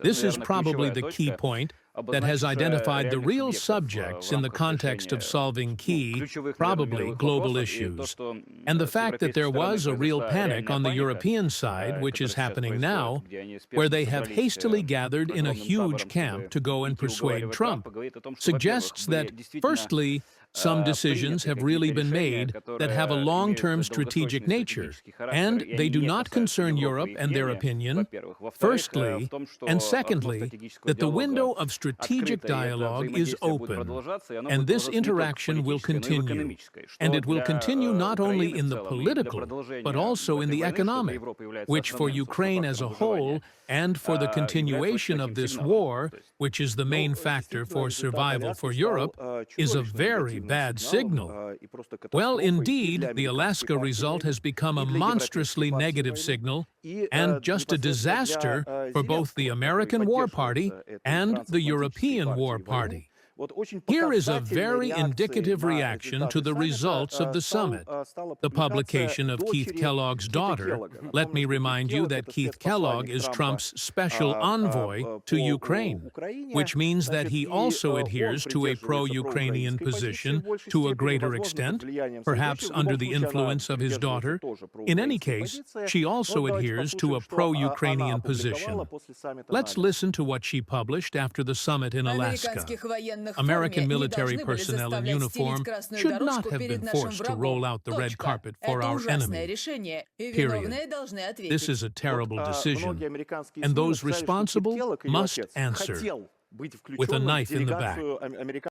This is probably the key point that has identified the real subjects in the context of solving key, probably global issues. And the fact that there was a real panic on the European side, which is happening now, where they have hastily gathered in a huge camp to go and persuade Trump, suggests that, firstly, some decisions have really been made that have a long-term strategic nature, and they do not concern Europe and their opinion, firstly, and secondly, that the window of strategic dialogue is open, and this interaction will continue. And it will continue not only in the political, but also in the economic, which for Ukraine as a whole, and for the continuation of this war, which is the main factor for survival for Europe, is a very bad signal. Well, indeed, the Alaska result has become a monstrously negative signal and just a disaster for both the American War Party and the European War Party. Here is a very indicative reaction to the results of the summit. The publication of Keith Kellogg's daughter. Let me remind you that Keith Kellogg is Trump's special envoy to Ukraine, which means that he also adheres to a pro-Ukrainian position to a greater extent, perhaps under the influence of his daughter. In any case, she also adheres to a pro-Ukrainian position. Let's listen to what she published after the summit in Alaska. American military personnel in uniform should not have been forced to roll out the red carpet for our enemy. Period. This is a terrible decision, and those responsible must answer with a knife in the back.